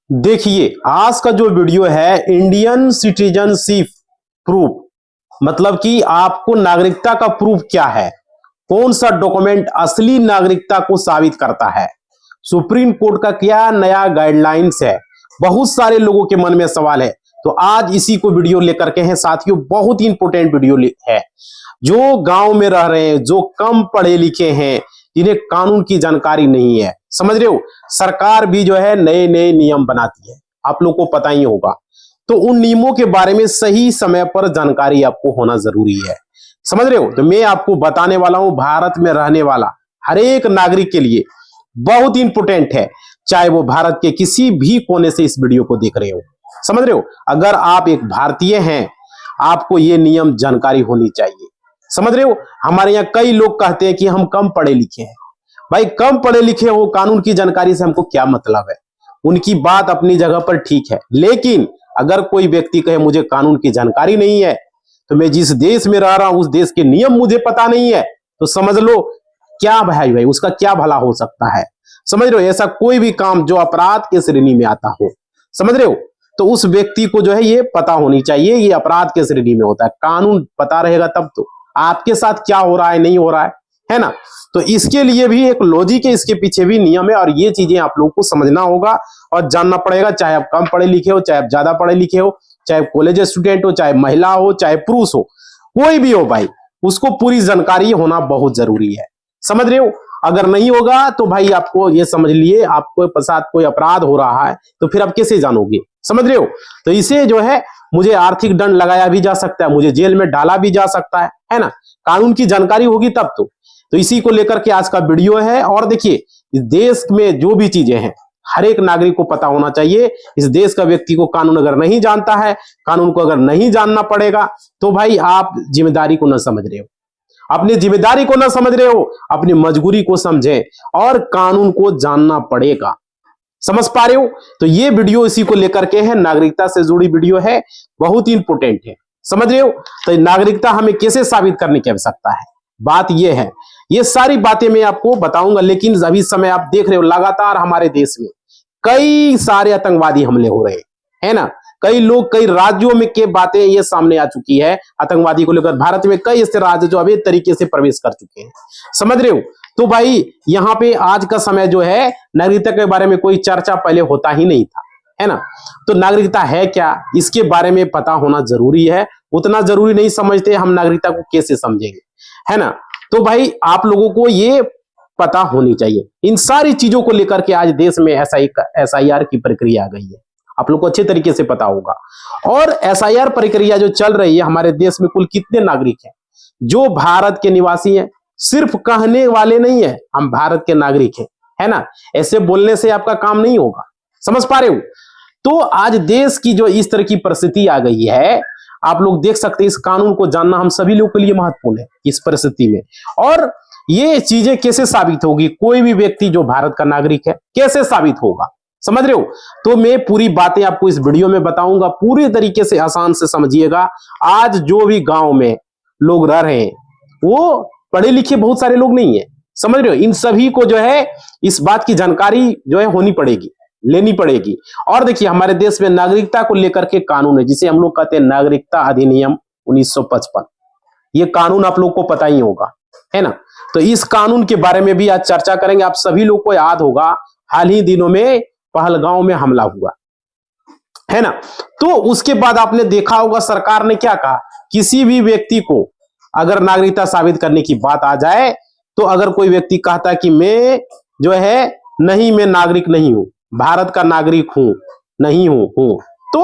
देखिए, आज का जो वीडियो है इंडियन सिटीजनशिप प्रूफ, मतलब कि आपको नागरिकता का प्रूफ क्या है, कौन सा डॉक्यूमेंट असली नागरिकता को साबित करता है। सुप्रीम कोर्ट का क्या नया गाइडलाइंस है, बहुत सारे लोगों के मन में सवाल है। तो आज इसी को वीडियो लेकर के हैं साथियों, बहुत ही इंपॉर्टेंट वीडियो है। जो गांव में रह रहे हैं, जो कम पढ़े लिखे हैं, जिन्हें कानून की जानकारी नहीं है, समझ रहे हो, सरकार भी जो है नए नए नियम बनाती है, आप लोग को पता ही होगा। तो उन नियमों के बारे में सही समय पर जानकारी आपको होना जरूरी है, समझ रहे हो। तो मैं आपको बताने वाला हूं, भारत में रहने वाला हर एक नागरिक के लिए बहुत इंपॉर्टेंट है, चाहे वो भारत के किसी भी कोने से इस वीडियो को देख रहे हो, समझ रहे हो। अगर आप एक भारतीय हैं, आपको ये नियम जानकारी होनी चाहिए, समझ रहे हो। हमारे यहाँ कई लोग कहते हैं कि हम कम पढ़े लिखे हैं। भाई, कम पढ़े लिखे हो, कानून की जानकारी से हमको क्या मतलब है। उनकी बात अपनी जगह पर ठीक है, लेकिन अगर कोई व्यक्ति कहे मुझे कानून की जानकारी नहीं है, तो मैं जिस देश में रह रहा हूं उस देश के नियम मुझे पता नहीं है, तो समझ लो क्या भाई उसका क्या भला हो सकता है। समझ रहे हो, ऐसा कोई भी काम जो अपराध के श्रेणी में आता हो, समझ रहे हो, तो उस व्यक्ति को जो है ये पता होनी चाहिए, ये अपराध के श्रेणी में होता है। कानून पता रहेगा तब तो आपके साथ क्या हो रहा है, नहीं हो रहा है ना। तो इसके लिए भी एक लॉजिक है, इसके पीछे भी नियम है, और ये चीजें आप लोगों को समझना होगा और जानना पड़ेगा। चाहे आप कम पढ़े लिखे हो, चाहे आप ज्यादा पढ़े लिखे हो, चाहे कॉलेज स्टूडेंट हो, चाहे महिला हो, चाहे पुरुष हो, कोई भी हो भाई, उसको पूरी जानकारी होना बहुत जरूरी है, समझ रहे हो। अगर नहीं होगा तो भाई आपको ये समझ लिए आपको साथ कोई अपराध हो रहा है, तो फिर आप कैसे जानोगे, समझ रहे हो। तो इसे जो है मुझे आर्थिक दंड लगाया भी जा सकता है, मुझे जेल में डाला भी जा सकता है ना। कानून की जानकारी होगी तब तो इसी को लेकर के आज का वीडियो है। और देखिए, इस देश में जो भी चीजें हैं हर एक नागरिक को पता होना चाहिए। इस देश का व्यक्ति को कानून अगर नहीं जानता है, कानून को अगर नहीं जानना पड़ेगा, तो भाई आप जिम्मेदारी को न समझ रहे हो, अपनी जिम्मेदारी को न समझ रहे हो, अपनी मजबूरी को समझें और कानून को जानना पड़ेगा, समझ पा रहे हो। तो ये वीडियो इसी को लेकर के है, नागरिकता से जुड़ी वीडियो है, बहुत ही इंपॉर्टेंट है, समझ रहे हो। तो नागरिकता हमें कैसे साबित करने की आवश्यकता है, बात ये है। ये सारी बातें मैं आपको बताऊंगा, लेकिन अभी समय आप देख रहे हो लगातार हमारे देश में कई सारे आतंकवादी हमले हो रहे हैं, है ना। कई लोग, कई राज्यों में के बातें ये सामने आ चुकी है आतंकवादी को लेकर। भारत में कई ऐसे राज्य जो अवैध तरीके से प्रवेश कर चुके हैं, समझ रहे हो। तो भाई यहाँ पे आज का समय जो है, नागरिकता के बारे में कोई चर्चा पहले होता ही नहीं था, है ना। तो नागरिकता है क्या, इसके बारे में पता होना जरूरी है। उतना जरूरी नहीं समझते हम, नागरिकता को कैसे समझेंगे, है ना। तो भाई आप लोगों को ये पता होनी चाहिए। इन सारी चीजों को लेकर के आज देश में SIR की प्रक्रिया आ गई है, आप लोग को अच्छे तरीके से पता होगा। और SIR प्रक्रिया जो चल रही है, हमारे देश में कुल कितने नागरिक हैं जो भारत के निवासी हैं। सिर्फ कहने वाले नहीं है हम भारत के नागरिक हैं, है ना। ऐसे बोलने से आपका काम नहीं होगा, समझ पा रहे हो। तो आज देश की जो इस तरह की परिस्थिति आ गई है, आप लोग देख सकते हैं, इस कानून को जानना हम सभी लोगों के लिए महत्वपूर्ण है इस परिस्थिति में। और ये चीजें कैसे साबित होगी, कोई भी व्यक्ति जो भारत का नागरिक है कैसे साबित होगा, समझ रहे हो। तो मैं पूरी बातें आपको इस वीडियो में बताऊंगा, पूरी तरीके से आसान से समझिएगा। आज जो भी गांव में लोग रह रहे हैं वो पढ़े लिखे बहुत सारे लोग नहीं है, समझ रहे हो। इन सभी को जो है इस बात की जानकारी जो है होनी पड़ेगी, लेनी पड़ेगी। और देखिए, हमारे देश में नागरिकता को लेकर के कानून है, जिसे हम लोग कहते हैं नागरिकता अधिनियम 1955। ये कानून आप लोग को पता ही होगा, है ना। तो इस कानून के बारे में भी आज चर्चा करेंगे। आप सभी लोग को याद होगा, हाल ही दिनों में पहलगांव में हमला हुआ, है ना। तो उसके बाद आपने देखा होगा सरकार ने क्या कहा, किसी भी व्यक्ति को अगर नागरिकता साबित करने की बात आ जाए, तो अगर कोई व्यक्ति कहता है कि मैं जो है नहीं, मैं नागरिक नहीं हूं, भारत का नागरिक हूं, नहीं हूं, तो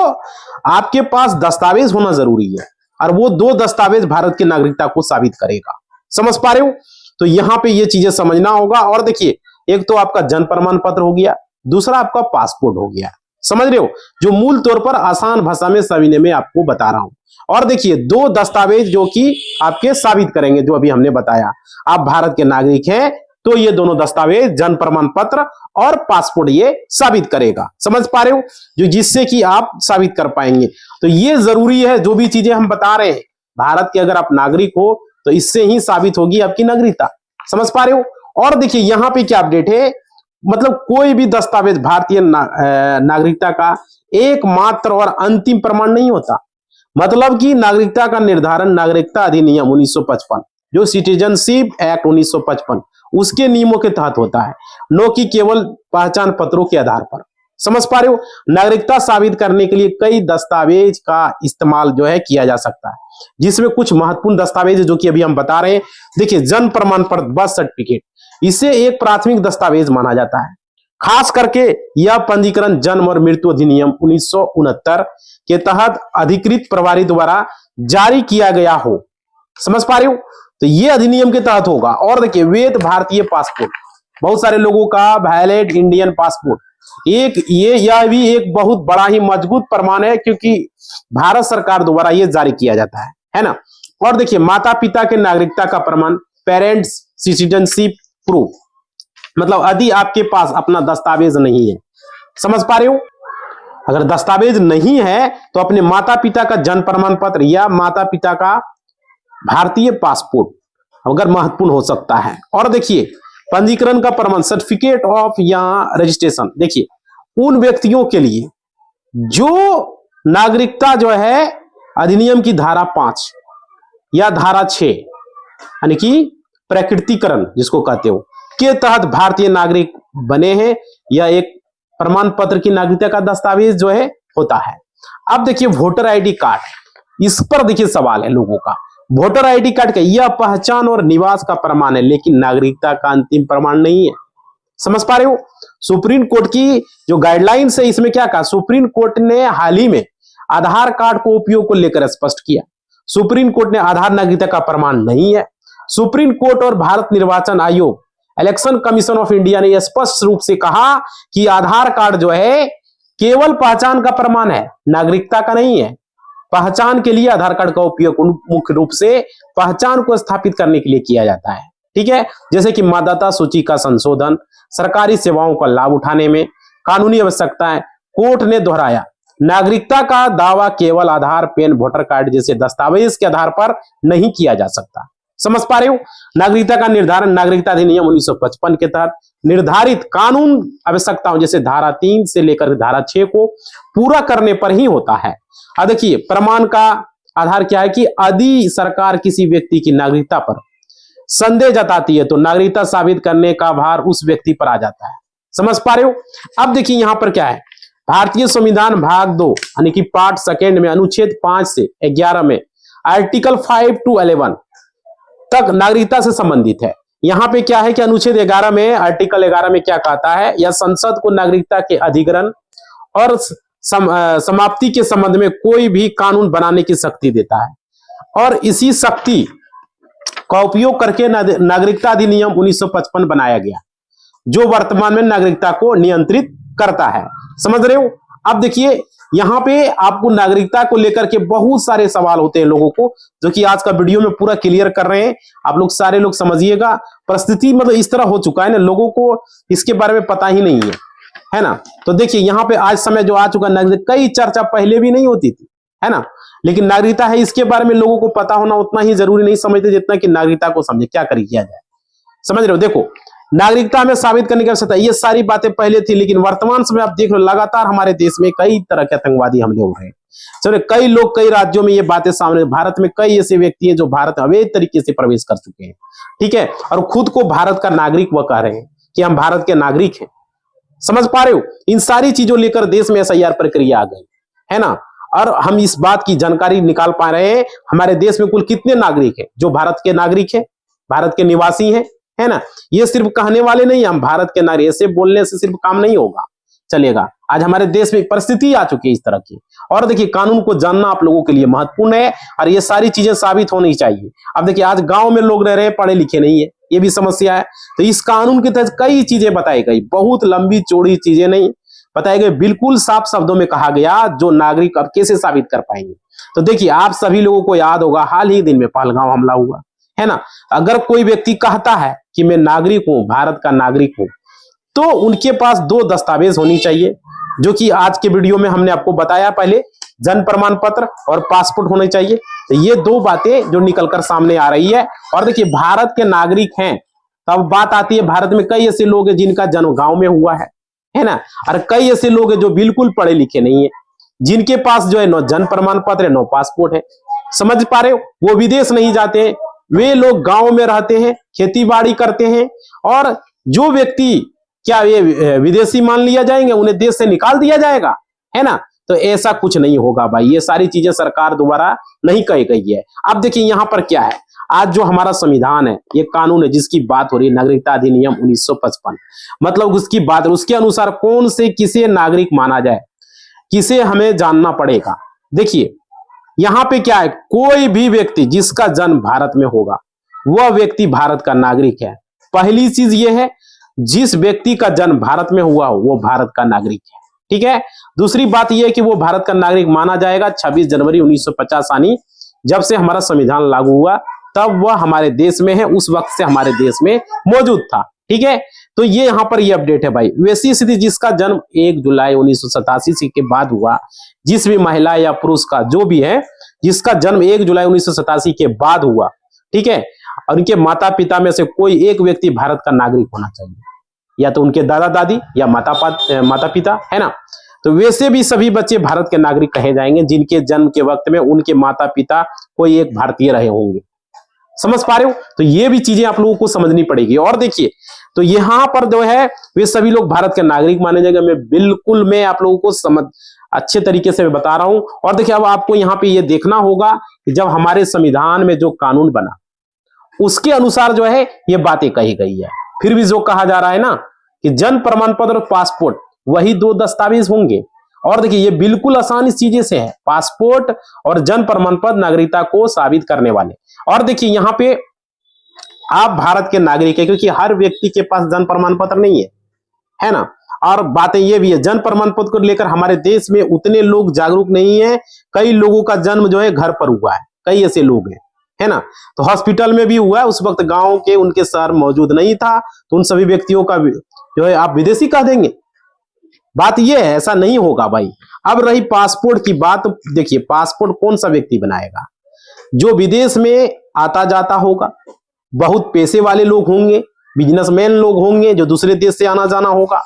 आपके पास दस्तावेज होना जरूरी है, और वो 2 दस्तावेज भारत की नागरिकता को साबित करेगा, समझ पा रहे हो। तो यहां पे ये चीजें समझना होगा। और देखिए, एक तो आपका जन्म प्रमाण पत्र हो गया, दूसरा आपका पासपोर्ट हो गया, समझ रहे हो, जो मूल तौर पर आसान भाषा में सविनय में आपको बता रहा हूं। और देखिए, 2 दस्तावेज जो कि आपके साबित करेंगे, जो अभी हमने बताया, आप भारत के नागरिक हैं, तो ये दोनों दस्तावेज, जन्म प्रमाण पत्र और पासपोर्ट, ये साबित करेगा, समझ पा रहे हो, जो जिससे कि आप साबित कर पाएंगे। तो ये जरूरी है, जो भी चीजें हम बता रहे हैं, भारत के अगर आप नागरिक हो तो इससे ही साबित होगी आपकी नागरिकता, समझ पा रहे हो। और देखिए, यहां पे क्या अपडेट है, मतलब कोई भी दस्तावेज भारतीय नागरिकता का एकमात्र और अंतिम प्रमाण नहीं होता। मतलब कि नागरिकता का निर्धारण नागरिकता अधिनियम 1955, जो सिटीजनशिप एक्ट 1955 उसके नियमों के तहत होता है, न कि केवल पहचान पत्रों के आधार पर। समझ पा रहे हो? नागरिकता साबित करने के लिए कई दस्तावेज का इस्तेमाल जो है किया जा सकता है, जिसमें कुछ महत्वपूर्ण दस्तावेज जो कि अभी हम बता रहे हैं। देखिए, जन्म प्रमाण पत्र, बर्थ सर्टिफिकेट, इसे एक प्राथमिक दस्तावेज माना जाता है। खास करके यह पंजीकरण जन्म और मृत्यु अधिनियम 1969 के तहत अधिकृत प्रभारी द्वारा जारी किया गया हो। समझ पा रहे हो? तो ये अधिनियम के तहत होगा। और देखिए, वैध भारतीय पासपोर्ट, बहुत सारे लोगों का वैलिड इंडियन पासपोर्ट, यह भी एक बहुत बड़ा ही मजबूत प्रमाण है, क्योंकि भारत सरकार द्वारा यह जारी किया जाता है ना। और देखिए, माता पिता के नागरिकता का प्रमाण, पेरेंट्स सिटीजनशिप प्रूफ, मतलब यदि आपके पास अपना दस्तावेज नहीं है, समझ पा रहे हो, अगर दस्तावेज नहीं है तो अपने माता पिता का जन्म प्रमाण पत्र या माता पिता का भारतीय पासपोर्ट अगर महत्वपूर्ण हो सकता है। और देखिए, पंजीकरण का प्रमाण, सर्टिफिकेट ऑफ या रजिस्ट्रेशन, देखिए उन व्यक्तियों के लिए जो नागरिकता जो है अधिनियम की धारा 5 या धारा 6 यानी कि प्रकृतिकरण जिसको कहते हो के तहत भारतीय नागरिक बने हैं, या एक प्रमाण पत्र की नागरिकता का दस्तावेज जो है होता है। अब देखिए, वोटर आईडी कार्ड, इस पर देखिए सवाल है लोगों का। वोटर आईडी कार्ड का यह पहचान और निवास का प्रमाण है, लेकिन नागरिकता का अंतिम प्रमाण नहीं है। समझ पा रहे हो? सुप्रीम कोर्ट की जो गाइडलाइंस है, इसमें क्या कहा? सुप्रीम कोर्ट ने हाल ही में आधार कार्ड को उपयोग को लेकर स्पष्ट किया। सुप्रीम कोर्ट ने आधार नागरिकता का प्रमाण नहीं है। सुप्रीम कोर्ट और भारत निर्वाचन आयोग, इलेक्शन कमीशन ऑफ इंडिया ने स्पष्ट रूप से कहा कि आधार कार्ड जो है केवल पहचान का प्रमाण है, नागरिकता का नहीं है। पहचान के लिए आधार कार्ड का उपयोग मुख्य रूप से पहचान को स्थापित करने के लिए किया जाता है, ठीक है, जैसे कि मतदाता सूची का संशोधन, सरकारी सेवाओं का लाभ उठाने में कानूनी आवश्यकताएं। कोर्ट ने दोहराया, नागरिकता का दावा केवल आधार, पैन, वोटर कार्ड जैसे दस्तावेज के आधार पर नहीं किया जा सकता। समझ पा रहे हो? नागरिकता का निर्धारण नागरिकता अधिनियम 1955 के तहत निर्धारित कानून आवश्यकताओं जैसे धारा 3 से लेकर धारा 6 को पूरा करने पर ही होता है। अब देखिए, प्रमाण का आधार क्या है कि यदि सरकार किसी व्यक्ति की नागरिकता पर संदेह जताती है तो नागरिकता साबित करने का भार उस व्यक्ति पर आ जाता है। समझ पा रहे हो? अब देखिए, यहां पर क्या है, भारतीय संविधान भाग 2 यानी कि पार्ट 2 में अनुच्छेद 5 से 11 में आर्टिकल 5 to 11 तक नागरिकता से संबंधित है। यहां पे क्या है कि अनुच्छेद 11 में, आर्टिकल 11 में क्या कहता है, यह संसद को नागरिकता के अधिग्रहण और समाप्ति के संबंध में कोई भी कानून बनाने की शक्ति देता है, और इसी शक्ति का उपयोग करके नागरिकता अधिनियम 1955 बनाया गया, जो वर्तमान में नागरिकता को नियंत्रित करता है। समझ रहे हो? अब देखिए, यहां पे आपको नागरिकता को लेकर के बहुत सारे सवाल होते हैं लोगों को, जो कि आज का वीडियो में पूरा क्लियर कर रहे हैं। आप लोग सारे लोग समझिएगा, परिस्थिति मतलब इस तरह हो चुका है ना, लोगों को इसके बारे में पता ही नहीं है ना। तो देखिए, यहाँ पे आज समय जो आ चुका नागरिक, कई चर्चा पहले भी नहीं होती थी, है ना, लेकिन नागरिकता है, इसके बारे में लोगों को पता होना उतना ही जरूरी नहीं समझते जितना कि नागरिकता को समझे, क्या कर किया जाए। समझ रहे हो? देखो, नागरिकता में साबित करने की आवश्यकता, ये सारी बातें पहले थी, लेकिन वर्तमान समय आप देख रहे हो लगातार हमारे देश में कई तरह के आतंकवादी हमले हो रहे हैं। चलो, कई लोग कई राज्यों में ये बातें सामने, भारत में कई ऐसे व्यक्ति हैं जो भारत अवैध तरीके से प्रवेश कर चुके हैं, ठीक है, और खुद को भारत का नागरिक वो कह रहे हैं कि हम भारत के नागरिक हैं। समझ पा रहे हो? इन सारी चीजों लेकर देश में SIR प्रक्रिया आ गई है ना, और हम इस बात की जानकारी निकाल पा रहे हैं हमारे देश में कुल कितने नागरिक हैं जो भारत के नागरिक हैं, भारत के निवासी हैं, है ना। ये सिर्फ कहने वाले नहीं, हम भारत के नागरिक, ऐसे बोलने से सिर्फ काम नहीं होगा, चलेगा। आज हमारे देश में परिस्थिति आ चुकी है इस तरह की। और देखिए, कानून को जानना आप लोगों के लिए महत्वपूर्ण है, और ये सारी चीजें साबित होनी चाहिए। अब देखिए, आज गांव में लोग रह रहे हैं, पढ़े लिखे नहीं है, ये भी समस्या है। तो इस कानून के तहत कई चीजें बताई गई, बहुत लंबी चौड़ी चीजें नहीं बताई गई, बिल्कुल साफ शब्दों में कहा गया जो नागरिक अब कैसे साबित कर पाएंगे। तो देखिए, आप सभी लोगों को याद होगा, हाल ही दिन में पहलगांव हमला हुआ, है ना। अगर कोई व्यक्ति कहता है कि मैं नागरिक हूं, भारत का नागरिक हूं, तो उनके पास 2 दस्तावेज होनी चाहिए, जो कि आज के वीडियो में हमने आपको बताया। पहले जन्म प्रमाण पत्र और पासपोर्ट होने चाहिए। तो ये 2 बातें जो निकलकर सामने आ रही है। और देखिए, भारत के नागरिक हैं तो अब बात आती है, भारत में कई ऐसे लोग हैं जिनका जन्म गांव में हुआ है ना, और कई ऐसे लोग हैं जो बिल्कुल पढ़े लिखे नहीं है, जिनके पास जो है न जन्म प्रमाण पत्र है, न पासपोर्ट है। समझ पा रहे हो, वो विदेश नहीं जाते हैं, वे लोग गांव में रहते हैं, खेती बाड़ी करते हैं, और जो व्यक्ति क्या ये विदेशी मान लिया जाएंगे, उन्हें देश से निकाल दिया जाएगा, है ना। तो ऐसा कुछ नहीं होगा भाई, ये सारी चीजें सरकार द्वारा नहीं कही गई है। अब देखिए यहां पर क्या है, आज जो हमारा संविधान है, ये कानून है जिसकी बात हो रही है, नागरिकता अधिनियम 1955, मतलब उसकी बात, उसके अनुसार कौन से किसे नागरिक माना जाए, किसे हमें जानना पड़ेगा। देखिए यहां पे क्या है, कोई भी व्यक्ति जिसका जन्म भारत में होगा वह व्यक्ति भारत का नागरिक है। पहली चीज यह है, जिस व्यक्ति का जन्म भारत में हुआ हो वो भारत का नागरिक है, ठीक है। दूसरी बात यह है कि वो भारत का नागरिक माना जाएगा 26 जनवरी 1950 यानी जब से हमारा संविधान लागू हुआ, तब वह हमारे देश में है, उस वक्त से हमारे देश में मौजूद था, ठीक है। तो ये यहां पर ये अपडेट है भाई। वैसी स्थिति जिसका जन्म 1 जुलाई 1987 के बाद हुआ, जिस भी महिला या पुरुष का जो भी है जिसका जन्म 1 जुलाई 1987 के बाद हुआ, ठीक है, और उनके माता पिता में से कोई एक व्यक्ति भारत का नागरिक होना चाहिए, या तो उनके दादा दादी या माता पिता, है ना। तो वैसे भी सभी बच्चे भारत के नागरिक कहे जाएंगे जिनके जन्म के वक्त में उनके माता पिता कोई एक भारतीय रहे होंगे। समझ पा रहे हो, तो ये भी चीजें आप लोगों को समझनी पड़ेगी। और देखिए तो यहां पर जो है वे सभी लोग भारत के नागरिक माने जाएंगे। मैं आप लोगों को समझ अच्छे तरीके से मैं बता रहा हूं। और देखिए अब आपको यहाँ पे ये देखना होगा कि जब हमारे संविधान में जो कानून बना उसके अनुसार जो है ये बातें कही गई है। फिर भी जो कहा जा रहा है ना कि जन्म प्रमाण पत्र और पासपोर्ट वही दो दस्तावेज होंगे। और देखिए ये बिल्कुल आसान इस चीजें से है, पासपोर्ट और जन्म प्रमाण पत्र नागरिकता को साबित करने वाले। और देखिए यहाँ पे आप भारत के नागरिक है, क्योंकि हर व्यक्ति के पास जन्म प्रमाण पत्र नहीं है ना। और बातें ये भी है, जन्म प्रमाण पत्र को लेकर हमारे देश में उतने लोग जागरूक नहीं है। कई लोगों का जन्म जो है घर पर हुआ है, कई ऐसे लोग हैं, है ना। तो हॉस्पिटल में भी हुआ है, उस वक्त गांव के उनके शहर मौजूद नहीं था, तो उन सभी व्यक्तियों का जो है आप विदेशी कह देंगे। बात यह है, ऐसा नहीं होगा भाई। अब रही पासपोर्ट की बात, देखिए पासपोर्ट कौन सा व्यक्ति बनाएगा, जो विदेश में आता जाता होगा, बहुत पैसे वाले लोग होंगे, बिजनेसमैन लोग होंगे, जो दूसरे देश से आना जाना होगा।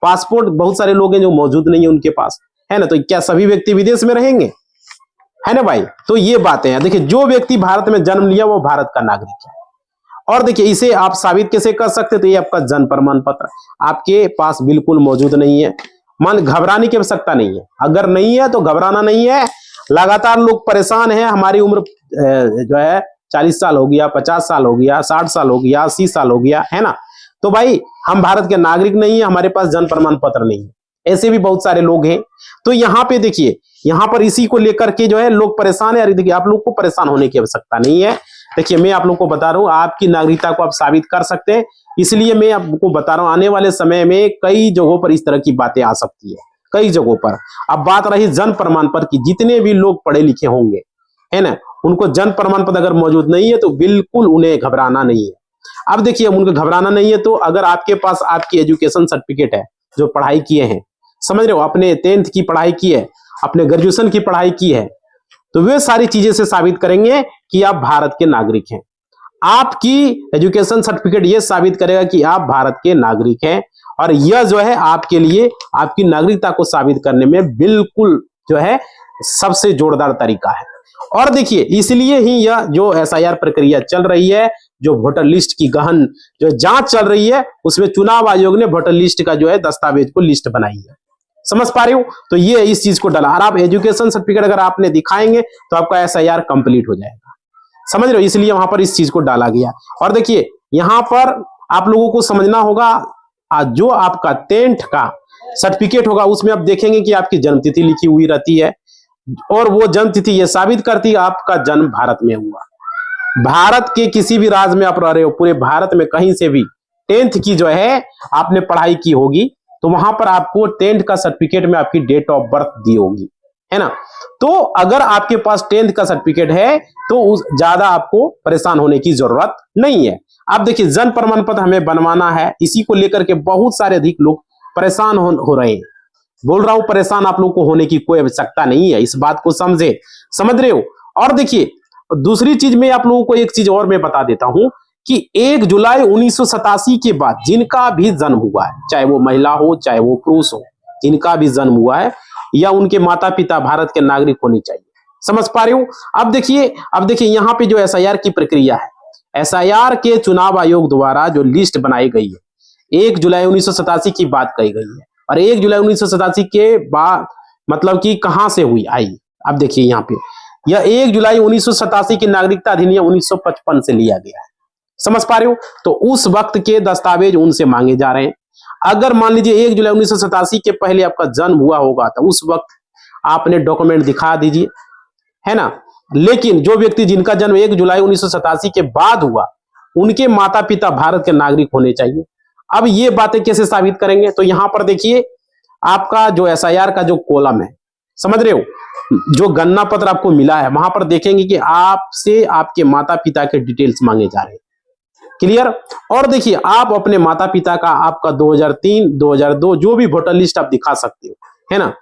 पासपोर्ट बहुत सारे लोग हैं जो मौजूद नहीं है उनके पास, है ना। तो क्या सभी व्यक्ति विदेश में रहेंगे, है ना भाई। तो ये बातें हैं। देखिए जो व्यक्ति भारत में जन्म लिया वो भारत का नागरिक है। और देखिए इसे आप साबित कैसे कर सकते, तो ये आपका जन्म प्रमाण पत्र आपके पास बिल्कुल मौजूद नहीं है, मन घबराने की आवश्यकता नहीं है। अगर नहीं है तो घबराना नहीं है। लगातार लोग परेशान हैं, हमारी उम्र जो है 40 साल हो गया, 50 साल हो गया, 60 साल हो गया, 80 साल हो गया, है ना। तो भाई हम भारत के नागरिक नहीं है, हमारे पास जन्म प्रमाण पत्र नहीं है, ऐसे भी बहुत सारे लोग हैं। तो यहाँ पे देखिए, यहाँ पर इसी को लेकर के जो है लोग परेशान है। अरे देखिए आप लोग को परेशान होने की आवश्यकता नहीं है। देखिए मैं आप लोग को बता रहा हूँ, आपकी नागरिकता को आप साबित कर सकते हैं, इसलिए मैं आपको बता रहा हूँ आने वाले समय में कई जगहों पर इस तरह की बातें आ सकती है, कई जगहों पर। अब बात रही जन्म प्रमाण पत्र की, जितने भी लोग पढ़े लिखे होंगे, है ना, उनको जन्म प्रमाण पत्र अगर मौजूद नहीं है तो बिल्कुल उन्हें घबराना नहीं है। अब देखिए उनको घबराना नहीं है, तो अगर आपके पास आपकी एजुकेशन सर्टिफिकेट है, जो पढ़ाई किए हैं, समझ रहे हो, अपने 10th की पढ़ाई की है, अपने ग्रेजुएशन की पढ़ाई की है, तो वे सारी चीजें से साबित करेंगे कि आप भारत के नागरिक हैं। आपकी एजुकेशन सर्टिफिकेट ये साबित करेगा कि आप भारत के नागरिक हैं, और यह जो है आपके लिए आपकी नागरिकता को साबित करने में बिल्कुल जो है सबसे जोरदार तरीका है। और देखिए इसलिए ही यह जो SIR प्रक्रिया चल रही है, जो वोटर लिस्ट की गहन जो जांच चल रही है, उसमें चुनाव आयोग ने वोटर लिस्ट का जो है दस्तावेज को लिस्ट बनाई है। समझ पा रहे हो, तो ये इस चीज को डाला। और आप एजुकेशन सर्टिफिकेट अगर आपने दिखाएंगे तो आपका SIR कंप्लीट हो जाएगा, समझ रहे हो, इसलिए वहां पर इस चीज को डाला गया। और देखिए यहां पर आप लोगों को समझना होगा, जो आपका 10th का सर्टिफिकेट होगा उसमें आप देखेंगे कि आपकी जन्मतिथि लिखी हुई रहती है, और वो जन्म तिथि ये साबित करती है आपका जन्म भारत में हुआ। भारत के किसी भी राज्य में आप रह रहे हो, पूरे भारत में कहीं से भी 10th की जो है आपने पढ़ाई की होगी, तो वहां पर आपको 10th का सर्टिफिकेट में आपकी डेट ऑफ बर्थ दी होगी, है ना। तो अगर आपके पास 10th का सर्टिफिकेट है तो ज्यादा आपको परेशान होने की जरूरत नहीं है। अब देखिए जन्म प्रमाण पत्र हमें बनवाना है, इसी को लेकर के बहुत सारे अधिक लोग परेशान हो रहे हैं। बोल रहा हूं परेशान आप लोग को होने की कोई आवश्यकता नहीं है, इस बात को समझ रहे हो। और देखिए दूसरी चीज में आप लोगों को एक चीज और मैं बता देता हूं कि 1 जुलाई 1987 के बाद जिनका भी जन्म हुआ है, चाहे वो महिला हो चाहे वो पुरुष हो, जिनका भी जन्म हुआ है या उनके माता पिता भारत के नागरिक होने चाहिए। समझ पा रहे हो? अब देखिए यहाँ पे जो एसआईआर की प्रक्रिया है, एसआईआर के चुनाव आयोग द्वारा जो लिस्ट बनाई गई है 1 जुलाई 1987 की बात कही गई है, और 1 जुलाई 1987 के बाद मतलब कि कहां से हुई आई। अब देखिए यहाँ पे यह 1 जुलाई 1987 की नागरिकता अधिनियम 1955 से लिया गया है। समझ पा रहे हो? तो उस वक्त के दस्तावेज उनसे मांगे जा रहे हैं। अगर मान लीजिए 1 जुलाई 1987 के पहले आपका जन्म हुआ होगा तो उस वक्त आपने डॉक्यूमेंट दिखा दीजिए, है ना। लेकिन जो व्यक्ति जिनका जन्म 1 जुलाई 1987 के बाद हुआ, उनके माता पिता भारत के नागरिक होने चाहिए। अब ये बातें कैसे साबित करेंगे? तो यहां पर देखिए आपका जो एसआईआर का जो कॉलम है, समझ रहे हो, जो गणना पत्र आपको मिला है वहां पर देखेंगे कि आपसे आपके माता पिता के डिटेल्स मांगे जा रहे हैं। क्लियर? और देखिए आप अपने माता पिता का आपका 2003, 2002 जो भी वोटर लिस्ट आप दिखा सकते हो, है ना।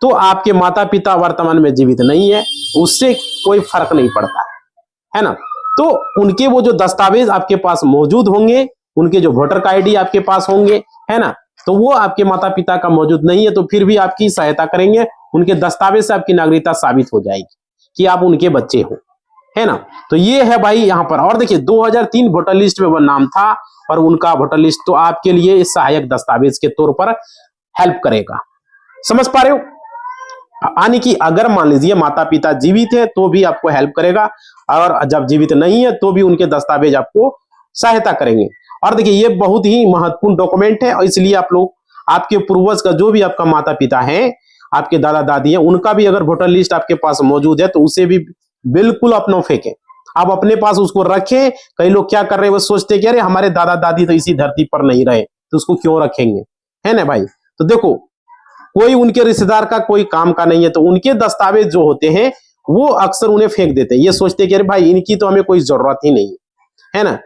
तो आपके माता पिता वर्तमान में जीवित नहीं है, उससे कोई फर्क नहीं पड़ता है ना। तो उनके वो जो दस्तावेज आपके पास मौजूद होंगे, उनके जो वोटर का आईडी आपके पास होंगे, है ना, तो वो आपके माता पिता का मौजूद नहीं है, तो फिर भी आपकी सहायता करेंगे। उनके दस्तावेज से आपकी नागरिकता साबित हो जाएगी कि आप उनके बच्चे हो, है ना। तो ये है भाई यहाँ पर। और देखिए 2003 वोटर लिस्ट में वो नाम था, और उनका वोटर लिस्ट तो आपके लिए सहायक दस्तावेज के तौर पर हेल्प करेगा। समझ पा रहे हो? यानी कि अगर मान लीजिए माता पिता जीवित है तो भी आपको हेल्प करेगा, और जब जीवित नहीं है तो भी उनके दस्तावेज आपको सहायता करेंगे। और देखिए ये बहुत ही महत्वपूर्ण डॉक्यूमेंट है, और इसलिए आप लोग आपके पूर्वज का जो भी आपका माता पिता है, आपके दादा दादी है, उनका भी अगर वोटर लिस्ट आपके पास मौजूद है तो उसे भी बिल्कुल अपना फेंकें, आप अपने पास उसको रखें। कई लोग क्या कर रहे हैं, वो सोचते कि अरे हमारे दादा दादी तो इसी धरती पर नहीं रहे तो उसको क्यों रखेंगे, है ना भाई। तो देखो कोई उनके रिश्तेदार का कोई काम का नहीं है, तो उनके दस्तावेज जो होते हैं वो अक्सर उन्हें फेंक देते हैं। ये सोचते हैं कि अरे भाई इनकी तो हमें कोई जरूरत ही नहीं है ना,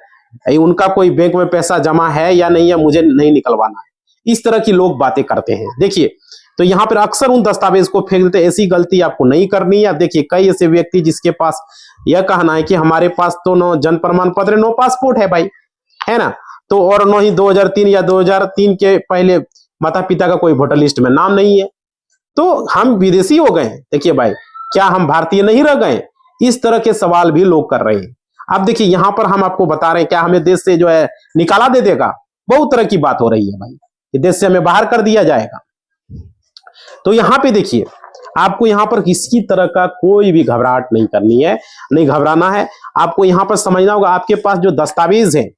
उनका कोई बैंक में पैसा जमा है या नहीं है, मुझे नहीं निकलवाना है। इस तरह की लोग बातें करते हैं। देखिए तो यहाँ पर अक्सर उन दस्तावेज को फेंक देते हैं। ऐसी गलती आपको नहीं करनी है। देखिए कई ऐसे व्यक्ति जिसके पास यह कहना है कि हमारे पास तो नो जन्म प्रमाण पत्र, नो पासपोर्ट है भाई, है ना, तो और नो ही 2003 या 2003 के पहले माता पिता का कोई वोटर लिस्ट में नाम नहीं है, तो हम विदेशी हो गए। देखिए भाई क्या हम भारतीय नहीं रह गए? इस तरह के सवाल भी लोग कर रहे हैं। अब देखिए यहाँ पर हम आपको बता रहे हैं क्या हमें देश से जो है निकाला दे देगा? बहुत तरह की बात हो रही है भाई, कि देश से हमें बाहर कर दिया जाएगा। तो यहाँ पे देखिए आपको यहाँ पर किसी तरह का कोई भी घबराहट नहीं करनी है, नहीं घबराना है। आपको यहाँ पर समझना होगा आपके पास जो दस्तावेज है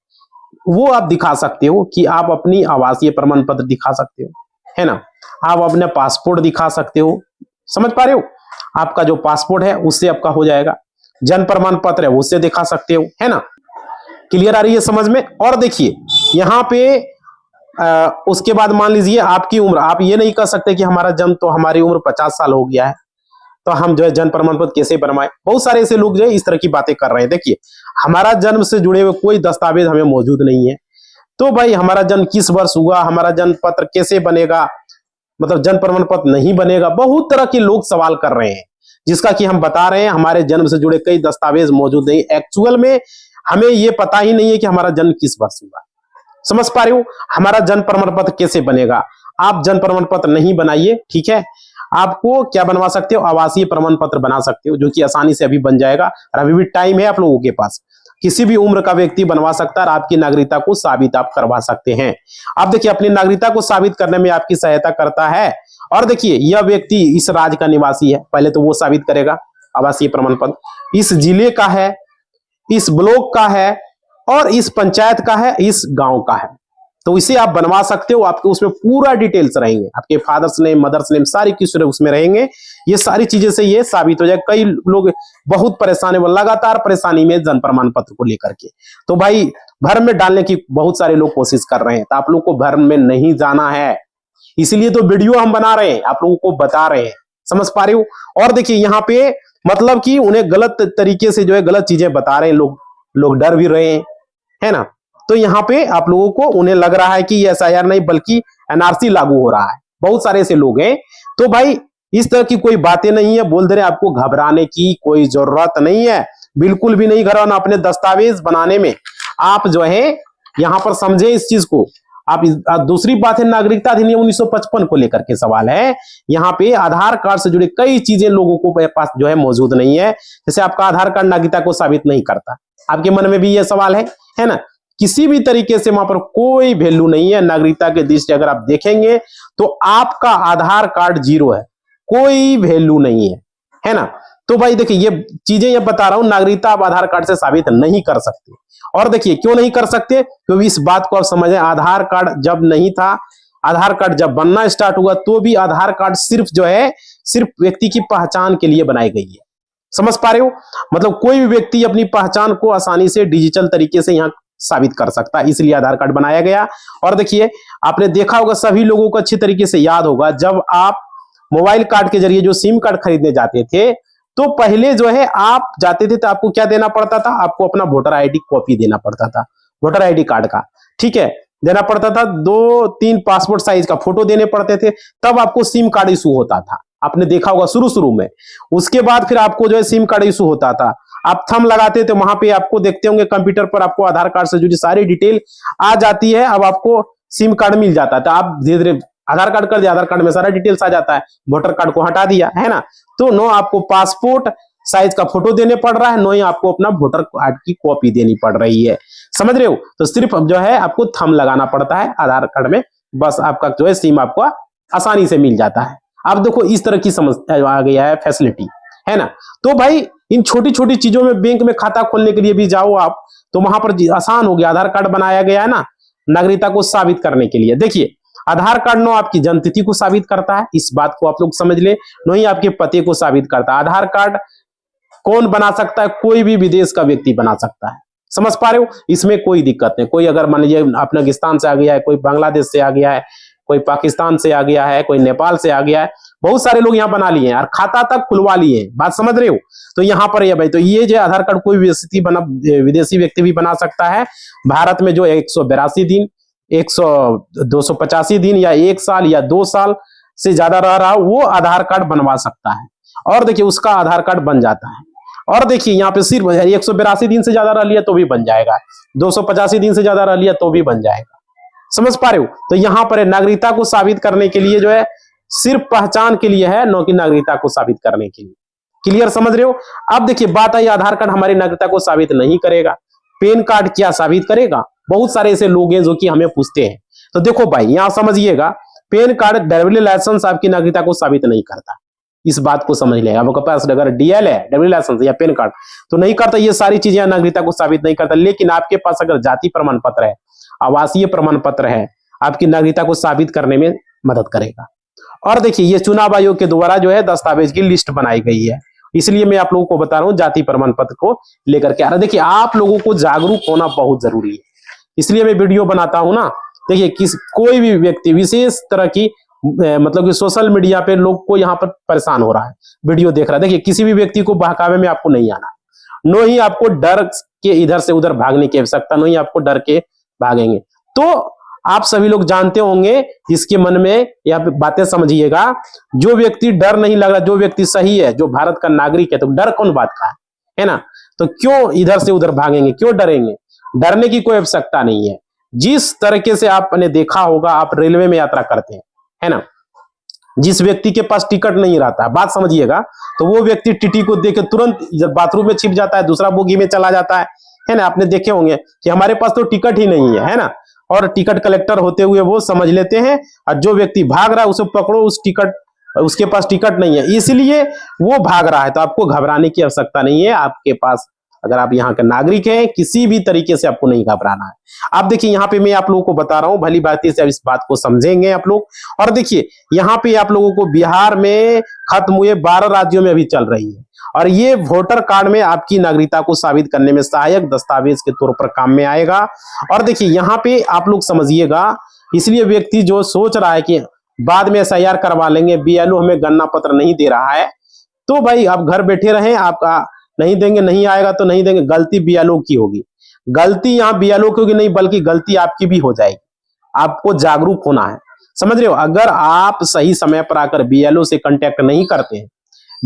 वो आप दिखा सकते हो, कि आप अपनी आवासीय प्रमाण पत्र दिखा सकते हो, है ना, आप अपने पासपोर्ट दिखा सकते हो। समझ पा रहे हो? आपका जो पासपोर्ट है उससे आपका हो जाएगा, जन्म प्रमाण पत्र है उससे दिखा सकते हो, है ना। क्लियर आ रही है समझ में? और देखिए यहाँ पे उसके बाद मान लीजिए आपकी उम्र, आप ये नहीं कह सकते कि हमारा जन्म तो हमारी उम्र 50 साल हो गया है तो हम जो है जन्म प्रमाण पत्र कैसे बनवाएं। बहुत सारे ऐसे लोग जो है इस तरह की बातें कर रहे हैं। देखिए हमारा जन्म से जुड़े हुए कोई दस्तावेज हमें मौजूद नहीं है, तो भाई हमारा जन्म किस वर्ष हुआ, हमारा जन्म पत्र कैसे बनेगा, मतलब जन्म प्रमाण पत्र नहीं बनेगा। बहुत तरह के लोग सवाल कर रहे हैं, जिसका कि हम बता रहे हैं हमारे जन्म से जुड़े कई दस्तावेज मौजूद नहीं। एक्चुअल में हमें ये पता ही नहीं है कि हमारा जन्म किस वर्ष हुआ। समझ पा रहे हो? हमारा जन्म प्रमाण पत्र कैसे बनेगा? आप जन्म प्रमाण पत्र नहीं बनाइए, ठीक है। आपको क्या बनवा सकते हो? आवासीय प्रमाण पत्र बना सकते हो, जो कि आसानी से अभी बन जाएगा, और अभी भी टाइम है आप लोगों के पास। किसी भी उम्र का व्यक्ति बनवा सकता है और आपकी नागरिकता को साबित आप करवा सकते हैं। आप देखिए अपनी नागरिकता को साबित करने में आपकी सहायता करता है। और देखिए यह व्यक्ति इस राज्य का निवासी है, पहले तो वो साबित करेगा आवासीय प्रमाण पत्र, इस जिले का है, इस ब्लॉक का है, और इस पंचायत का है, इस गांव का है। तो इसे आप बनवा सकते हो। आपके उसमें पूरा डिटेल्स रहेंगे, आपके फादर्स नेम, मदर्स नेम, सारी किस उसमें रहेंगे। ये सारी चीजें से ये साबित हो जाए। कई लोग बहुत परेशान है, वो लगातार परेशानी में जन्म प्रमाण पत्र को लेकर के। तो भाई भर्म में डालने की बहुत सारे लोग कोशिश कर रहे हैं, तो आप लोग को भर्म में नहीं जाना है। इसलिए तो वीडियो हम बना रहे हैं, आप लोगों को बता रहे हैं। समझ पा रहे हो? और देखिए यहाँ पे मतलब कि उन्हें गलत तरीके से जो है गलत चीजें बता रहे हैं लोग डर भी रहे हैं, है ना। तो यहाँ पे आप लोगों को उन्हें लग रहा है कि ये एसआईआर नहीं बल्कि एनआरसी लागू हो रहा है। बहुत सारे ऐसे लोग हैं। तो भाई इस तरह की कोई बातें नहीं है, बोल दे रहे आपको घबराने की कोई जरूरत नहीं है, बिल्कुल भी नहीं घबराना। अपने दस्तावेज बनाने में आप जो है यहां पर समझे इस चीज को। आप दूसरी बात है, नागरिकता अधिनियम 1955 को लेकर के सवाल है। यहाँ पे आधार कार्ड से जुड़े कई चीजें लोगों को पास जो है मौजूद नहीं है। जैसे आपका आधार कार्ड नागरिकता को साबित नहीं करता, आपके मन में भी यह सवाल है ना। किसी भी तरीके से वहां पर कोई वैल्यू नहीं है नागरिकता के दृष्टि। अगर आप देखेंगे तो आपका आधार कार्ड जीरो है, कोई वैल्यू नहीं है ना। तो भाई देखिए, ये चीजें ये बता रहा हूं, नागरिकता आप आधार कार्ड से साबित नहीं कर सकते। और देखिए क्यों नहीं कर सकते, क्योंकि इस बात को आप समझें, आधार कार्ड जब नहीं था, आधार कार्ड जब बनना स्टार्ट हुआ तो भी आधार कार्ड सिर्फ जो है सिर्फ व्यक्ति की पहचान के लिए बनाई गई है। समझ पा रहे हो, मतलब कोई भी व्यक्ति अपनी पहचान को आसानी से डिजिटल तरीके से यहाँ साबित कर सकता है, इसलिए आधार कार्ड बनाया गया। और देखिए आपने देखा होगा, सभी लोगों को अच्छी तरीके से याद होगा, जब आप मोबाइल कार्ड के जरिए जो सिम कार्ड खरीदने जाते थे तो पहले जो है आप जाते थे तो आपको क्या देना पड़ता था, आपको अपना वोटर आईडी कॉपी देना पड़ता था, वोटर आईडी कार्ड का, ठीक है, देना पड़ता था। 2-3 पासपोर्ट साइज का फोटो देने पड़ते थे, तब आपको सिम कार्ड इशू होता था। आपने देखा होगा शुरू में। उसके बाद फिर आपको जो है सिम कार्ड इशू होता था, आप थंब लगाते थे, वहां पे आपको देखते होंगे कंप्यूटर पर आपको आधार कार्ड से जुड़ी सारी डिटेल आ जाती है। अब आपको सिम कार्ड मिल जाता है, तो आप धीरे धीरे आधार कार्ड कर दिया, आधार कार्ड में सारा डिटेल्स आ जाता है, वोटर कार्ड को हटा दिया, है ना। तो नो आपको पासपोर्ट साइज का फोटो देने पड़ रहा है, नो ही आपको अपना वोटर कार्ड की कॉपी देनी पड़ रही है। समझ रहे हो, तो सिर्फ जो है आपको थंब लगाना पड़ता है आधार कार्ड में, बस आपका जो है सिम आपको आसानी से मिल जाता है। अब देखो इस तरह की समस्या आ गया है, फैसिलिटी, है ना। तो भाई इन छोटी छोटी चीजों में, बैंक में खाता खोलने के लिए भी जाओ आप, तो वहां पर आसान हो गया, आधार कार्ड बनाया गया है ना नागरिकता को साबित करने के लिए। देखिए आधार कार्ड नो आपकी जन्मतिथि को साबित करता है, इस बात को आप लोग समझ ले, नो ही आपके पते को साबित करता है। आधार कार्ड कौन बना सकता है, कोई भी विदेश का व्यक्ति बना सकता है। समझ पा रहे हो, इसमें कोई दिक्कत नहीं। कोई अगर मान लीजिए अफगानिस्तान से आ गया है, कोई बांग्लादेश से आ गया है, कोई पाकिस्तान से आ गया है, कोई नेपाल से आ गया है, बहुत सारे लोग यहाँ बना लिए हैं और खाता तक खुलवा लिए हैं। बात समझ रहे हो, तो यहाँ पर ये भाई, तो ये जो आधार कार्ड कोई विदेशी व्यक्ति भी बना सकता है। भारत में जो 182 दिन, 285 दिन या 1 साल या 2 साल से ज्यादा रह रहा हो, वो आधार कार्ड बनवा सकता है। और देखिए उसका आधार कार्ड बन जाता है। और देखिए यहाँ पे सिर्फ 182 दिन से ज्यादा रह लिया तो भी बन जाएगा, 285 दिन से ज्यादा रह लिया तो भी बन जाएगा। समझ पा रहे हो, तो यहाँ पर नागरिकता को साबित करने के लिए जो है सिर्फ पहचान के लिए है, न कि नागरिकता को साबित करने के लिए। क्लियर समझ रहे हो। अब देखिए बात आई, आधार कार्ड हमारी नागरिकता को साबित नहीं करेगा, पैन कार्ड क्या साबित करेगा। बहुत सारे ऐसे लोग हैं जो कि हमें पूछते हैं। तो देखो भाई यहां समझिएगा, पैन कार्ड, ड्राइविंग लाइसेंस आपकी नागरिकता को साबित नहीं करता, इस बात को समझ लेगा। आपके पास अगर डीएल है, ड्राइविंग लाइसेंस या पैन कार्ड, तो नहीं करता, ये सारी चीजें नागरिकता को साबित नहीं करता। लेकिन आपके पास अगर जाति प्रमाण पत्र है, आवासीय प्रमाण पत्र है, आपकी नागरिकता को साबित करने में मदद करेगा। और देखिए ये चुनाव आयोग के द्वारा जो है दस्तावेज की लिस्ट बनाई गई है, इसलिए मैं आप लोगों को बता रहा हूं जाति प्रमाण पत्र को लेकर के आ रहा। देखिए आप लोगों को जागरूक होना बहुत जरूरी है, इसलिए मैं वीडियो बनाता हूं ना। देखिए कोई भी व्यक्ति विशेष तरह की मतलब कि सोशल मीडिया पे लोग को यहाँ पर परेशान हो रहा है, वीडियो देख रहा है। देखिए किसी भी व्यक्ति को बहकावे में आपको नहीं आना, नो ही आपको डर के इधर से उधर भागने की आवश्यकता, नो ही आपको डर के भागेंगे। तो आप सभी लोग जानते होंगे, जिसके मन में यह बातें समझिएगा, जो व्यक्ति डर नहीं लग रहा, जो व्यक्ति सही है, जो भारत का नागरिक है, तो डर कौन बात का है ना। तो क्यों इधर से उधर भागेंगे, क्यों डरेंगे, डरने की कोई आवश्यकता नहीं है। जिस तरीके से आपने देखा होगा, आप रेलवे में यात्रा करते हैं, है ना, जिस व्यक्ति के पास टिकट नहीं रहता, बात समझिएगा, तो वो व्यक्ति टीटी को देख के तुरंत बाथरूम में छिप जाता है, दूसरा बोगी में चला जाता है ना। आपने देखे होंगे कि हमारे पास तो टिकट ही नहीं है ना, और टिकट कलेक्टर होते हुए वो समझ लेते हैं, और जो व्यक्ति भाग रहा है उसे पकड़ो, उसके पास टिकट नहीं है, इसलिए वो भाग रहा है। तो आपको घबराने की आवश्यकता नहीं है, आपके पास, अगर आप यहाँ के नागरिक हैं, किसी भी तरीके से आपको नहीं घबराना है। आप देखिए यहाँ पे मैं आप लोगों को बता रहा हूँ, भली भांति से इस बात को समझेंगे आप लोग। और देखिए यहाँ पे आप लोगों को बिहार में खत्म हुए 12 राज्यों में अभी चल रही है, और ये वोटर कार्ड में आपकी नागरिकता को साबित करने में सहायक दस्तावेज के तौर पर काम में आएगा। और देखिए यहाँ पे आप लोग समझिएगा, इसलिए व्यक्ति जो सोच रहा है कि बाद में SIR करवा लेंगे, BLO हमें गणना पत्र नहीं दे रहा है, तो भाई आप घर बैठे रहें, आपका नहीं देंगे, नहीं आएगा तो नहीं देंगे, गलती BLO की होगी, गलती यहाँ BLO की होगी नहीं, बल्कि गलती आपकी भी हो जाएगी। आपको जागरूक होना है, समझ रहे हो। अगर आप सही समय पर आकर BLO से कांटेक्ट नहीं करते हैं,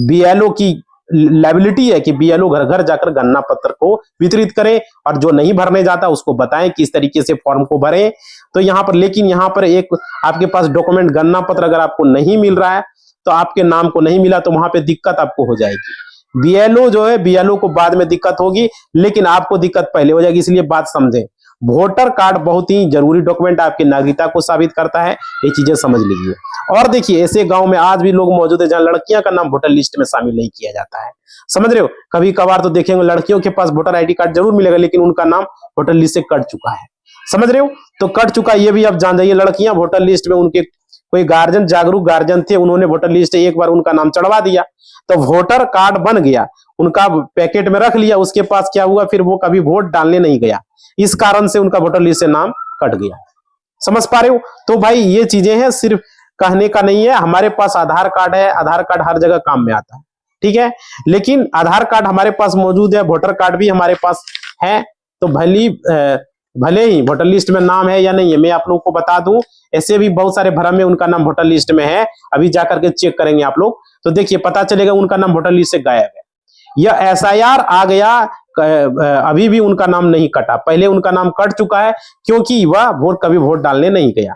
BLO की लायबिलिटी है कि बीएलओ घर घर जाकर गणना पत्र को वितरित करें और जो नहीं भरने जाता उसको बताएं किस तरीके से फॉर्म को भरें। तो यहाँ पर लेकिन यहाँ पर एक आपके पास डॉक्यूमेंट गणना पत्र अगर आपको नहीं मिल रहा है तो आपके नाम को नहीं मिला तो वहां पे दिक्कत आपको हो जाएगी। बीएलओ जो है बीएलओ को बाद में दिक्कत होगी लेकिन आपको दिक्कत पहले हो जाएगी, इसलिए बात समझें। वोटर कार्ड बहुत ही जरूरी डॉक्यूमेंट आपकी नागरिकता को साबित करता है, ये चीजें समझ लीजिए। और देखिए ऐसे गांव में आज भी लोग मौजूद है जहां लड़कियां का नाम वोटर लिस्ट में शामिल नहीं किया जाता है, समझ रहे हो। कभी कभार तो देखेंगे लड़कियों के पास वोटर आईडी कार्ड जरूर मिलेगा लेकिन उनका नाम वोटर लिस्ट से कट चुका है, समझ रहे हो। तो कट चुका ये भी आप जान जाइए। लड़कियां वोटर लिस्ट में उनके कोई गार्जियन जागरूक गार्जियन थे, उन्होंने वोटर लिस्ट एक बार उनका नाम चढ़वा दिया तो वोटर कार्ड बन गया, उनका पैकेट में रख लिया, उसके पास क्या हुआ फिर वो कभी वोट डालने नहीं गया, इस कारण से उनका वोटर लिस्ट से नाम कट गया। समझ पा रहे हो। तो भाई ये चीजें हैं, सिर्फ कहने का नहीं है। हमारे पास आधार कार्ड है, आधार कार्ड हर जगह काम में आता है, ठीक है। लेकिन आधार कार्ड हमारे पास मौजूद है, वोटर कार्ड भी हमारे पास है, तो भले ही वोटर लिस्ट में नाम है या नहीं है, मैं आप लोगों को बता दूं ऐसे भी बहुत सारे भरम में उनका नाम वोटर लिस्ट में है। अभी जाकर के चेक करेंगे आप लोग तो देखिए पता चलेगा उनका नाम वोटर लिस्ट से गायब है या एसआईआर आ गया, अभी भी उनका नाम नहीं कटा, पहले उनका नाम कट चुका है क्योंकि वह कभी वोट डालने नहीं गया,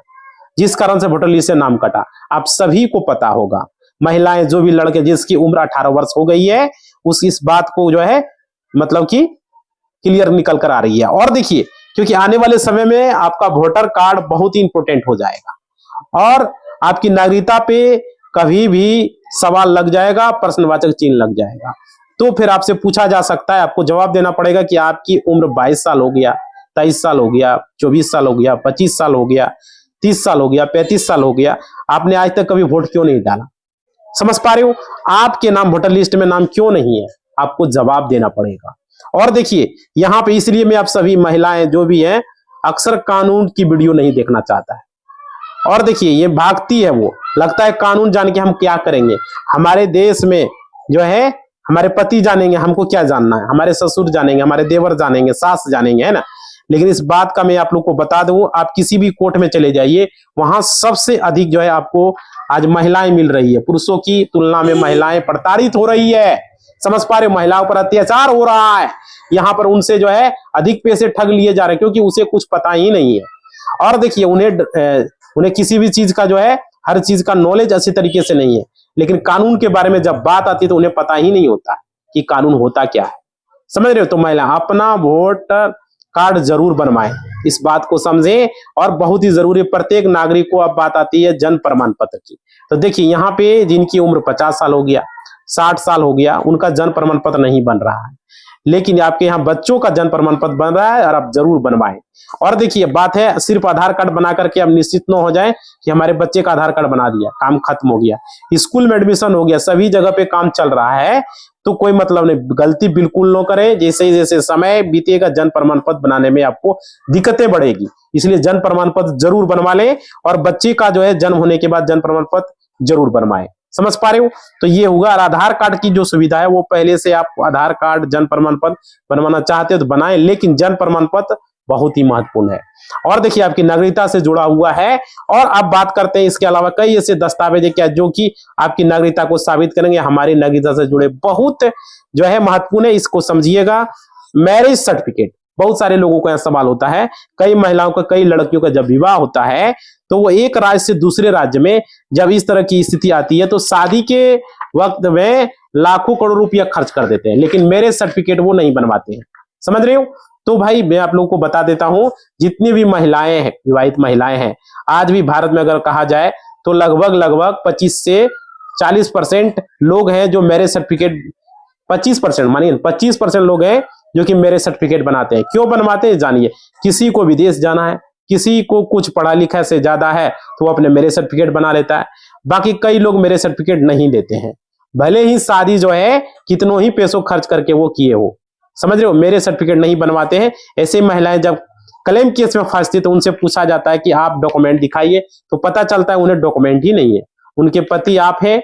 जिस कारण से वोटर लिस्ट से नाम कटा। आप सभी को पता होगा, महिलाएं जो भी लड़के जिसकी उम्र 18 वर्ष हो गई है इस बात को जो है मतलब कि क्लियर निकल कर आ रही है। और देखिए क्योंकि आने वाले समय में आपका वोटर कार्ड बहुत ही इंपॉर्टेंट हो जाएगा और आपकी नागरिकता पे कभी भी सवाल लग जाएगा, प्रश्नवाचक चिन्ह लग जाएगा, तो फिर आपसे पूछा जा सकता है, आपको जवाब देना पड़ेगा कि आपकी उम्र 22 साल हो गया, 23 साल हो गया, 24 साल हो गया, 25 साल हो गया, 30 साल हो गया, 35 साल हो गया, आपने आज तक कभी वोट क्यों नहीं डाला। समझ पा रहे हो। आपके नाम वोटर लिस्ट में नाम क्यों नहीं है, आपको जवाब देना पड़ेगा। और देखिए यहाँ पे इसलिए मैं आप सभी महिलाएं जो भी हैं अक्सर कानून की वीडियो नहीं देखना चाहता है। और देखिए ये भागती है, वो लगता है कानून जान के हम क्या करेंगे, हमारे देश में जो है हमारे पति जानेंगे, हमको क्या जानना है, हमारे ससुर जानेंगे, हमारे देवर जानेंगे, सास जानेंगे, है ना। लेकिन इस बात का मैं आप लोग को बता दूं, आप किसी भी कोर्ट में चले जाइए वहां सबसे अधिक जो है आपको आज महिलाएं मिल रही है, पुरुषों की तुलना में महिलाएं प्रताड़ित हो रही है। समझ पा रहे हो, महिलाओं पर अत्याचार हो रहा है, यहाँ पर उनसे जो है अधिक पैसे ठग लिए जा रहे हैं क्योंकि उसे कुछ पता ही नहीं है। और देखिए उन्हें किसी भी चीज का जो है हर चीज का नॉलेज अच्छी तरीके से नहीं है, लेकिन कानून के बारे में जब बात आती है तो उन्हें पता ही नहीं होता कि कानून होता क्या है, समझ रहे हो। तो महिला अपना वोटर कार्ड जरूर बनवाएं, इस बात को समझें। और बहुत ही जरूरी, प्रत्येक नागरिक को अब बात आती है जन्म प्रमाण पत्र की। तो देखिए यहाँ पे जिनकी उम्र 50 साल हो गया, 60 साल हो गया, उनका जन्म प्रमाण पत्र नहीं बन रहा है, लेकिन आपके यहाँ बच्चों का जन्म प्रमाण पत्र बन रहा है और आप जरूर बनवाएं। और देखिए बात है सिर्फ आधार कार्ड बना करके आप निश्चित न हो जाएं कि हमारे बच्चे का आधार कार्ड बना दिया, काम खत्म हो गया, स्कूल में एडमिशन हो गया, सभी जगह पे काम चल रहा है, तो कोई मतलब नहीं, गलती बिल्कुल न करें। जैसे जैसे समय बीतेगा जन्म प्रमाण पत्र बनाने में आपको दिक्कतें बढ़ेगी, इसलिए जन्म प्रमाण पत्र जरूर बनवा लें और बच्चे का जो है जन्म होने के बाद जन्म प्रमाण पत्र जरूर बनवाएं। समझ पा रहे हो। तो ये होगा। और आधार कार्ड की जो सुविधा है वो पहले से आप आधार कार्ड जन्म प्रमाण पत्र बनवाना चाहते हो तो बनाएं, लेकिन जन्म प्रमाण पत्र बहुत ही महत्वपूर्ण है और देखिए आपकी नागरिकता से जुड़ा हुआ है। और अब बात करते हैं इसके अलावा कई ऐसे दस्तावेज क्या जो कि आपकी नागरिकता को साबित करेंगे, हमारी नागरिकता से जुड़े बहुत जो है महत्वपूर्ण है, इसको समझिएगा। मैरिज सर्टिफिकेट, बहुत सारे लोगों को यह सवाल होता है, कई महिलाओं का, कई लड़कियों का जब विवाह होता है तो वो एक राज्य से दूसरे राज्य में जब इस तरह की स्थिति आती है तो शादी के वक्त में लाखों करोड़ रुपया खर्च कर देते हैं, लेकिन मैरिज सर्टिफिकेट वो नहीं बनवाते हैं, समझ रहे हो। तो भाई मैं आप लोगों को बता देता हूं, जितनी भी महिलाएं हैं, विवाहित महिलाएं हैं, आज भी भारत में अगर कहा जाए तो लगभग 25 से 40% लोग हैं जो मैरिज सर्टिफिकेट, 25% मानिए 25% लोग हैं जो कि मैरिज सर्टिफिकेट बनाते हैं। क्यों बनवाते हैं जानिए, किसी को विदेश जाना है, किसी को कुछ पढ़ा लिखा से ज्यादा है तो वो अपने मैरिज सर्टिफिकेट बना लेता है, बाकी कई लोग मैरिज सर्टिफिकेट नहीं लेते हैं, भले ही शादी जो है कितनों ही पैसों खर्च करके वो किए हो, समझ रहे हो, मैरिज सर्टिफिकेट नहीं बनवाते हैं। ऐसे महिलाएं जब क्लेम केस में फंसती तो उनसे पूछा जाता है कि आप डॉक्यूमेंट दिखाइए, तो पता चलता है उन्हें डॉक्यूमेंट ही नहीं है, उनके पति आप है,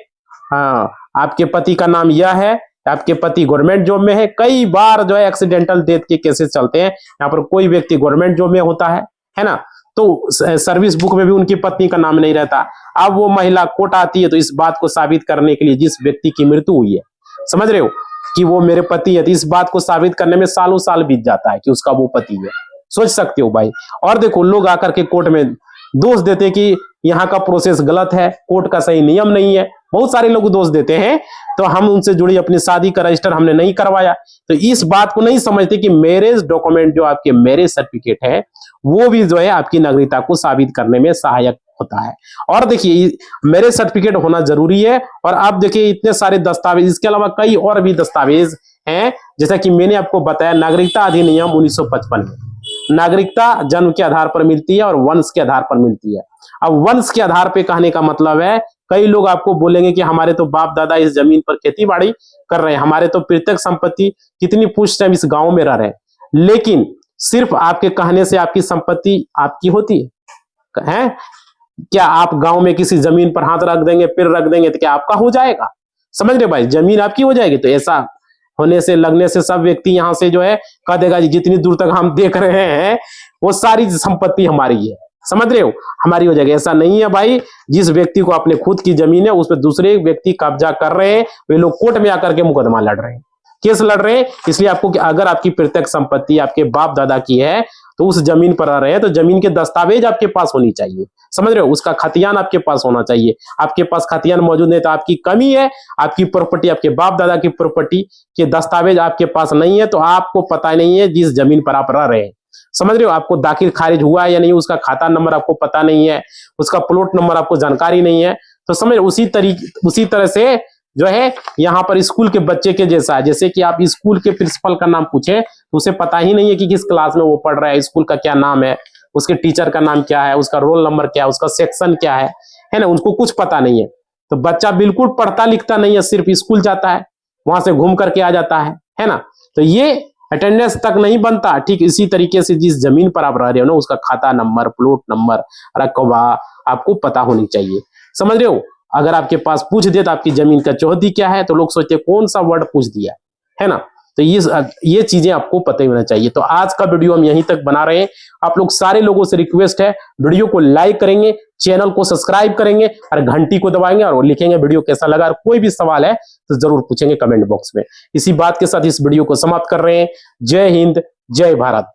हाँ आपके पति का नाम यह है, आपके पति गवर्नमेंट जॉब में है। कई बार जो है एक्सीडेंटल डेथ के केसेस चलते हैं, यहाँ पर कोई व्यक्ति गवर्नमेंट जॉब में होता है ना, तो सर्विस बुक में भी उनकी पत्नी का नाम नहीं रहता। अब वो महिला कोर्ट आती है तो इस बात को साबित करने के लिए जिस व्यक्ति की मृत्यु हुई है, समझ रहे हो कि वो मेरे पति है, तो इस बात को साबित करने में सालों साल बीत जाता है कि उसका वो पति है। सोच सकते हो भाई। और देखो लोग आकर के कोर्ट में दोष देते कि यहाँ का प्रोसेस गलत है, कोर्ट का सही नियम नहीं है, बहुत सारे लोग दोष देते हैं। तो हम उनसे जुड़ी अपनी शादी का रजिस्टर हमने नहीं करवाया, तो इस बात को नहीं समझते कि मैरिज डॉक्यूमेंट जो आपके मैरिज सर्टिफिकेट है वो भी जो है आपकी नागरिकता को साबित करने में सहायक होता है। और देखिए मैरिज सर्टिफिकेट होना जरूरी है। और आप देखिए इतने सारे दस्तावेज, इसके अलावा कई और भी दस्तावेज हैं, जैसा कि मैंने आपको बताया नागरिकता अधिनियम 1955 में नागरिकता जन्म के आधार पर मिलती है और वंश के आधार पर मिलती है। अब वंश के आधार पे कहने का मतलब है, कई लोग आपको बोलेंगे कि हमारे तो बाप दादा इस जमीन पर खेती बाड़ी कर रहे हैं, हमारे तो प्रत्येक संपत्ति कितनी पुष्ट टाइम इस गांव में रह रहे हैं, लेकिन सिर्फ आपके कहने से आपकी संपत्ति आपकी होती है? क्या आप गांव में किसी जमीन पर हाथ रख देंगे, पैर रख देंगे तो क्या आपका हो जाएगा? समझ रहे भाई, जमीन आपकी हो जाएगी। तो ऐसा होने से लगने से सब व्यक्ति यहां से जो है कह देगा जी जितनी दूर तक हम देख रहे हैं वो सारी संपत्ति हमारी है, समझ रहे हो, हमारी हो जाएगी। ऐसा नहीं है भाई। जिस व्यक्ति को अपने खुद की जमीन है उस पर दूसरे व्यक्ति कब्जा कर रहे हैं, वे लोग कोर्ट में आकर के मुकदमा लड़ रहे हैं, केस लड़ रहे हैं। इसलिए आपको कि अगर आपकी प्रत्यक्ष संपत्ति आपके बाप दादा की है तो उस जमीन पर रह रहे हैं तो जमीन के दस्तावेज आपके पास होनी चाहिए, समझ रहे हो, उसका खतियान आपके पास होना चाहिए। आपके पास खतियान मौजूद नहीं तो आपकी कमी है। आपकी प्रॉपर्टी, आपके बाप दादा की प्रॉपर्टी के दस्तावेज आपके पास नहीं है तो आपको पता नहीं है जिस जमीन पर आप रह रहे हैं, समझ रहे हो, आपको दाखिल खारिज हुआ है या नहीं, उसका खाता नंबर आपको पता नहीं है, उसका प्लॉट नंबर आपको जानकारी नहीं है। तो समझ उसी तरह से जो है यहाँ पर स्कूल के बच्चे के जैसा है। जैसे कि आप स्कूल के प्रिंसिपल का नाम पूछे तो उसे पता ही नहीं है कि किस क्लास में वो पढ़ रहा है, स्कूल का क्या नाम है, उसके टीचर का नाम क्या है, उसका रोल नंबर क्या है, उसका सेक्शन क्या है ना, उनको कुछ पता नहीं है। तो बच्चा बिल्कुल पढ़ता लिखता नहीं है, सिर्फ स्कूल जाता है, वहां से घूम करके आ जाता है ना। तो ये अटेंडेंस तक नहीं बनता। ठीक इसी तरीके से जिस जमीन पर आप रह रहे हो ना उसका खाता नंबर, प्लॉट नंबर, रकबा आपको पता होनी चाहिए, समझ रहे हो। अगर आपके पास पूछ दे तो आपकी जमीन का चौहदी क्या है तो लोग सोचते कौन सा वर्ड पूछ दिया है ना। तो ये चीजें आपको पता ही होना चाहिए। तो आज का वीडियो हम यहीं तक बना रहे हैं। आप लोग सारे लोगों से रिक्वेस्ट है वीडियो को लाइक करेंगे, चैनल को सब्सक्राइब करेंगे और घंटी को दबाएंगे और लिखेंगे वीडियो कैसा लगा। और कोई भी सवाल है तो जरूर पूछेंगे कमेंट बॉक्स में। इसी बात के साथ इस वीडियो को समाप्त कर रहे हैं। जय हिंद, जय भारत।